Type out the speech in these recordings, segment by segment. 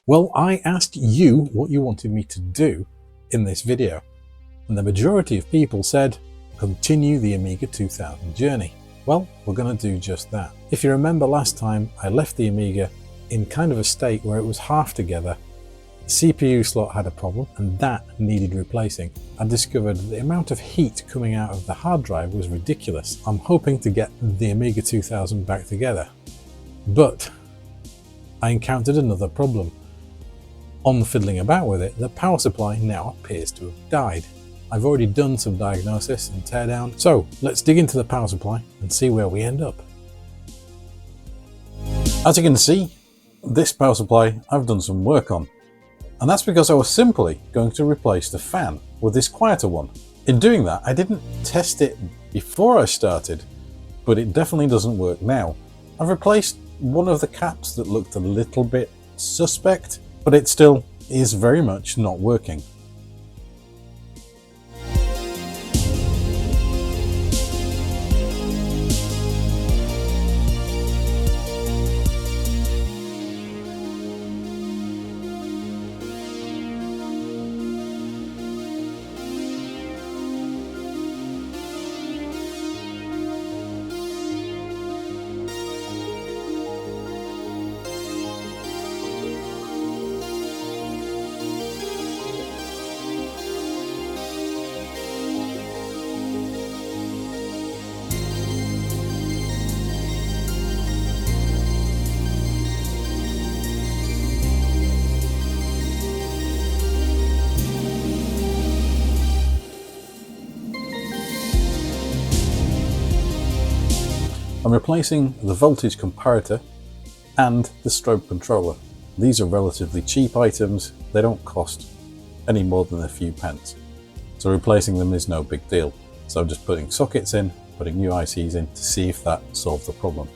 Well, I asked you what you wanted me to do in this video, and the majority of people said, continue the Amiga 2000 journey. Well, we're going to do just that. If you remember last time, I left the Amiga in kind of a state where it was half together. The CPU slot had a problem and that needed replacing. I discovered that the amount of heat coming out of the hard drive was ridiculous. I'm hoping to get the Amiga 2000 back together. But I encountered another problem. On fiddling about with it, the power supply now appears to have died. I've already done some diagnosis and teardown, so let's dig into the power supply and see where we end up. As you can see, this power supply I've done some work on, and that's because I was simply going to replace the fan with this quieter one. In doing that, I didn't test it before I started, but it definitely doesn't work now. I've replaced one of the caps that looked a little bit suspect, but it still is very much not working. I'm replacing the voltage comparator and the strobe controller. These are relatively cheap items, they don't cost any more than a few pence. So replacing them is no big deal. So I'm just putting sockets in, putting new ICs in to see if that solves the problem.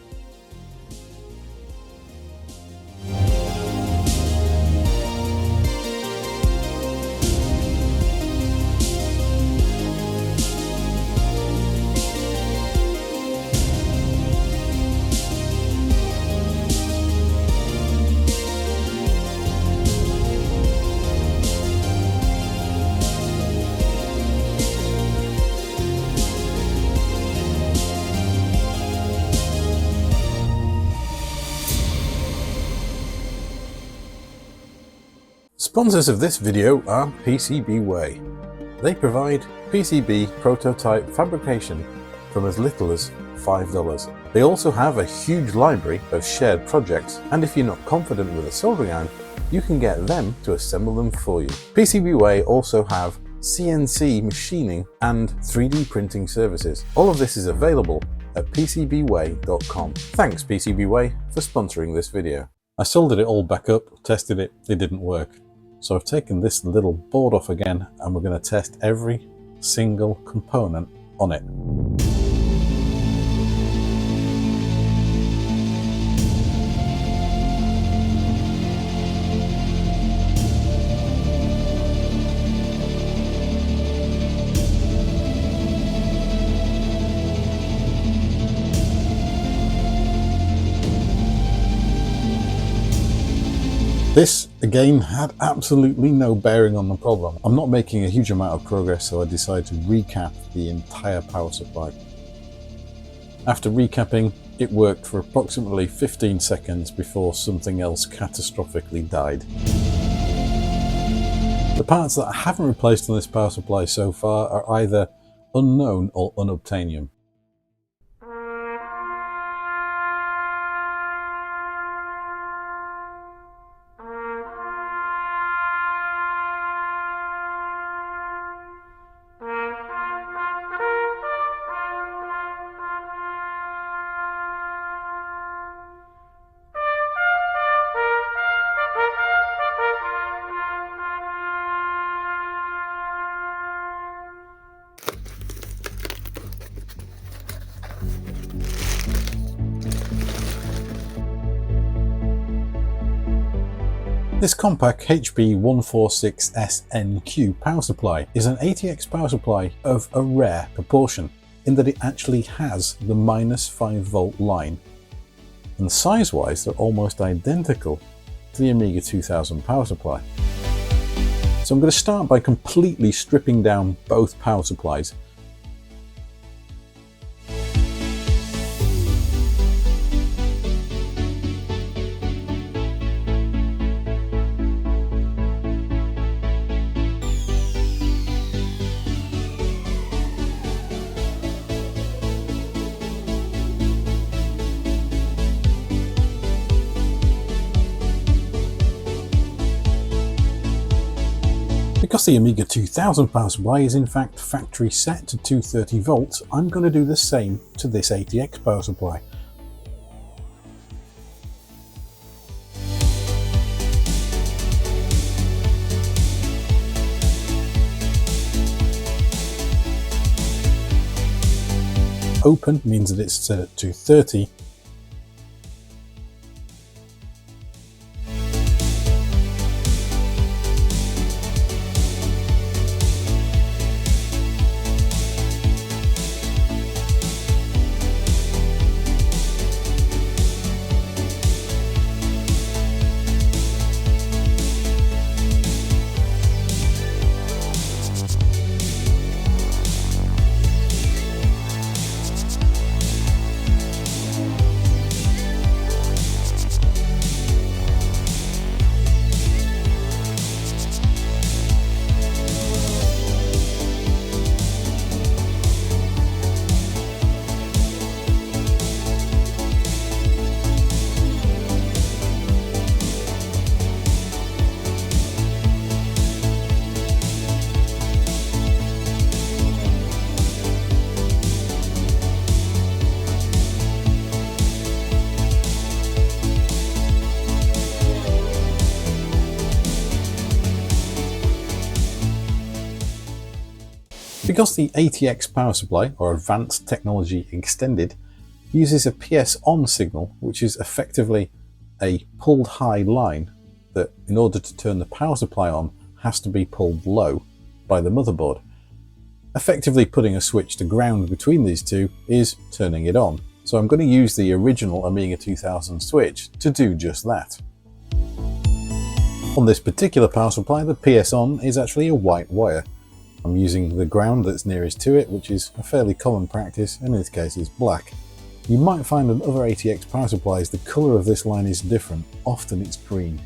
Sponsors of this video are PCBWay. They provide PCB prototype fabrication from as little as $5. They also have a huge library of shared projects, and if you're not confident with a soldering iron, you can get them to assemble them for you. PCBWay also have CNC machining and 3D printing services. All of this is available at PCBWay.com. Thanks PCBWay for sponsoring this video. I soldered it all back up, tested it, it didn't work. So I've taken this little board off again and we're going to test every single component on it. This, again, had absolutely no bearing on the problem. I'm not making a huge amount of progress, so I decided to recap the entire power supply. After recapping, it worked for approximately 15 seconds before something else catastrophically died. The parts that I haven't replaced on this power supply so far are either unknown or unobtainium. This Compaq HB146SNQ power supply is an ATX power supply of a rare proportion in that it actually has the -5 volt line, and size-wise they're almost identical to the Amiga 2000 power supply. So I'm going to start by completely stripping down both power supplies. Because the Amiga 2000 power supply is in fact factory set to 230 volts, I'm going to do the same to this ATX power supply. Open means that it's set at 230. Because the ATX power supply, or Advanced Technology Extended, uses a PS-on signal, which is effectively a pulled high line that, in order to turn the power supply on, has to be pulled low by the motherboard. Effectively putting a switch to ground between these two is turning it on. So I'm going to use the original Amiga 2000 switch to do just that. On this particular power supply, the PS-on is actually a white wire. I'm using the ground that's nearest to it, which is a fairly common practice, and in this case it's black. You might find on other ATX power supplies the colour of this line is different, often it's green.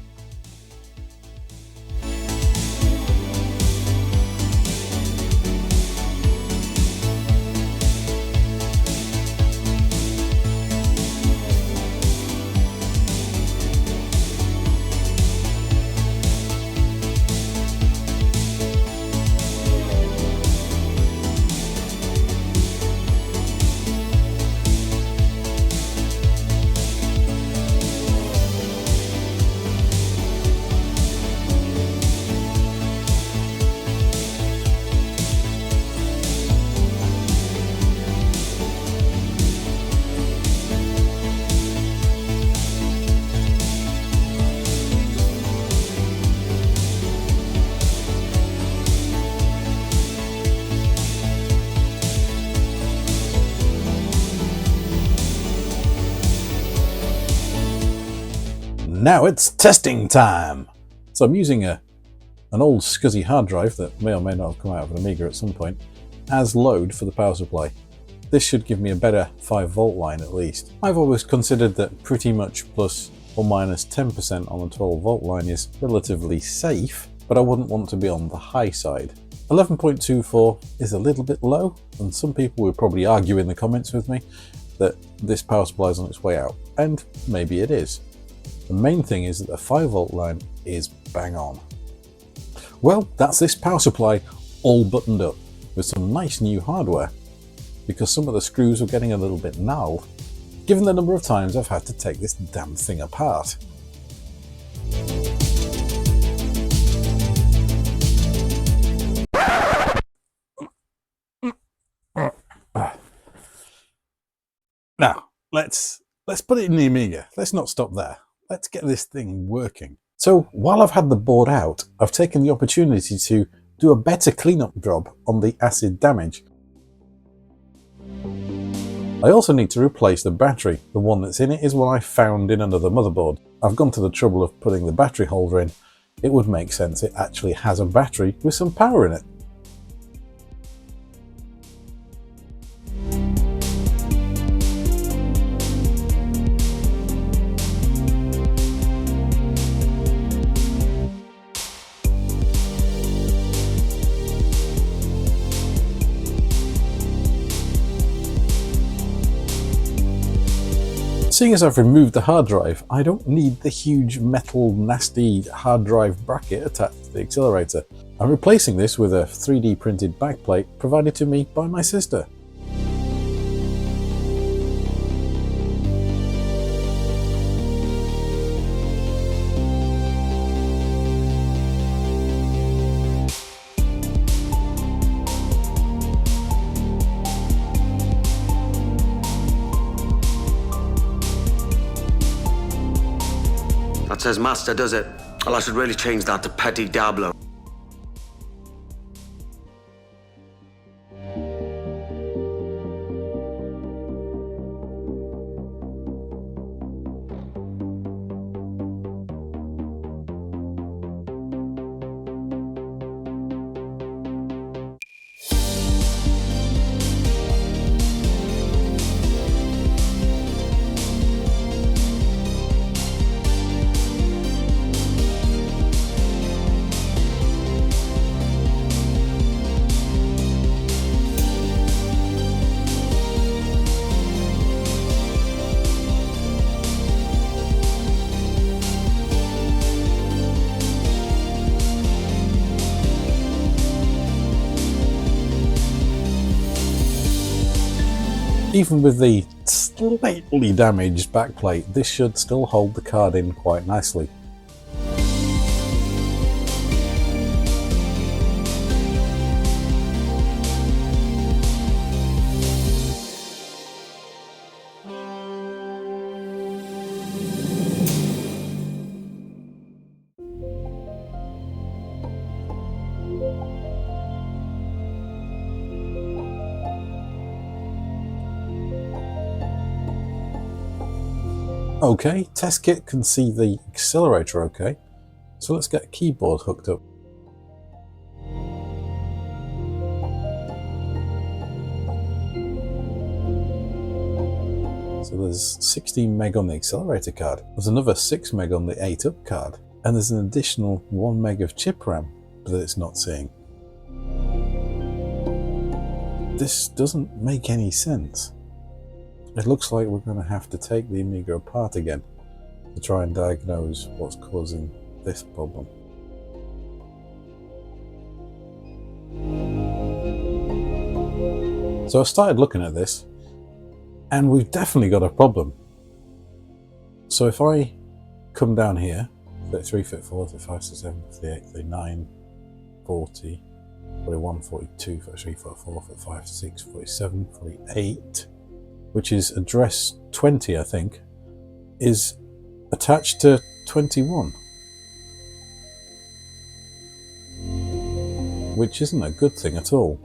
Now it's testing time! So I'm using an old SCSI hard drive that may or may not have come out of an Amiga at some point as load for the power supply. This should give me a better 5 volt line at least. I've always considered that pretty much plus or minus 10% on a 12 volt line is relatively safe, but I wouldn't want to be on the high side. 11.24 is a little bit low, and some people would probably argue in the comments with me that this power supply is on its way out, and maybe it is. The main thing is that the 5 volt line is bang on. Well, that's this power supply all buttoned up with some nice new hardware, because some of the screws were getting a little bit gnarled, given the number of times I've had to take this damn thing apart. Now, let's put it in the Amiga. Let's not stop there. Let's get this thing working. So while I've had the board out, I've taken the opportunity to do a better cleanup job on the acid damage. I also need to replace the battery. The one that's in it is one I found in another motherboard. I've gone to the trouble of putting the battery holder in. It would make sense it actually has a battery with some power in it. Seeing as I've removed the hard drive, I don't need the huge metal nasty hard drive bracket attached to the accelerator. I'm replacing this with a 3D printed backplate provided to me by my sister. That says master, does it? Well, I should really change that to Petit Diablo. Even with the slightly damaged backplate, this should still hold the card in quite nicely. Okay, test kit can see the accelerator okay, so let's get a keyboard hooked up. So there's 16 meg on the accelerator card, there's another 6 meg on the 8-up card, and there's an additional 1 meg of chip RAM that it's not seeing. This doesn't make any sense. It looks like we're going to have to take the Amiga apart again to try and diagnose what's causing this problem. So I started looking at this, and we've definitely got a problem. So if I come down here, 33, 34, 35, 37, 38, 39, 40, 41, 42, 43, 44, 45, 46, 47, 48, which is address 20, I think, is attached to 21. Which isn't a good thing at all.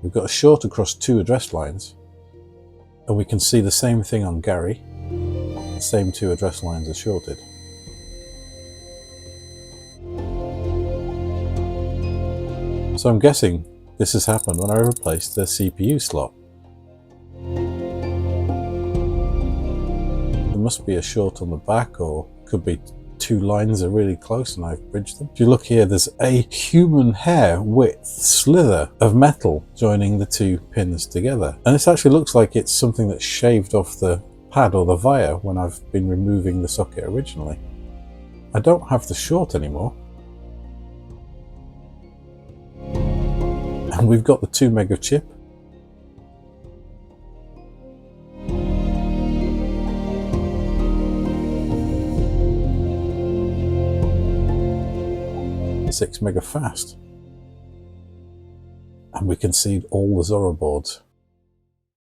We've got a short across 2 address lines, and we can see the same thing on Gary. The same 2 address lines are shorted. So I'm guessing this has happened when I replaced the CPU slot. There must be a short on the back, or could be 2 lines are really close and I've bridged them. If you look here, there's a human hair width slither of metal joining the 2 pins together. And this actually looks like it's something that's shaved off the pad or the via when I've been removing the socket originally. I don't have the short anymore. And we've got the 2 meg of chip. Six mega fast, and we can see all the Zorro boards.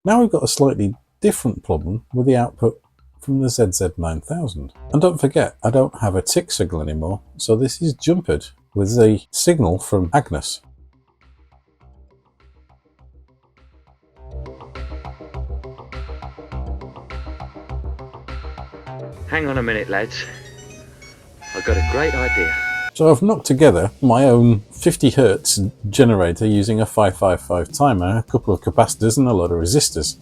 Now we've got a slightly different problem with the output from the ZZ9000. And don't forget, I don't have a tick signal anymore, so this is jumpered with the signal from Agnes. Hang on a minute, lads. I've got a great idea. So I've knocked together my own 50 Hertz generator using a 555 timer, a couple of capacitors and a lot of resistors.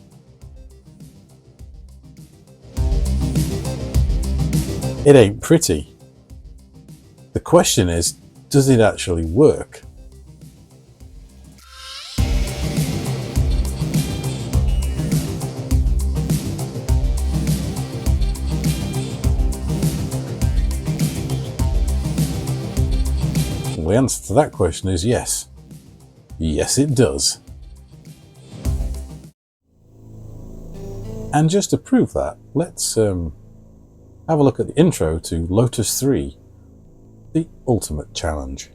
It ain't pretty. The question is, does it actually work? The answer to that question is yes. Yes, it does. And just to prove that, let's have a look at the intro to Lotus 3, the ultimate challenge.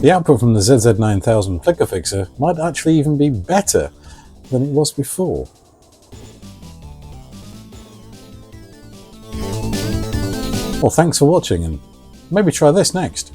The output from the ZZ9000 flicker fixer might actually even be better than it was before. Well, thanks for watching, and maybe try this next.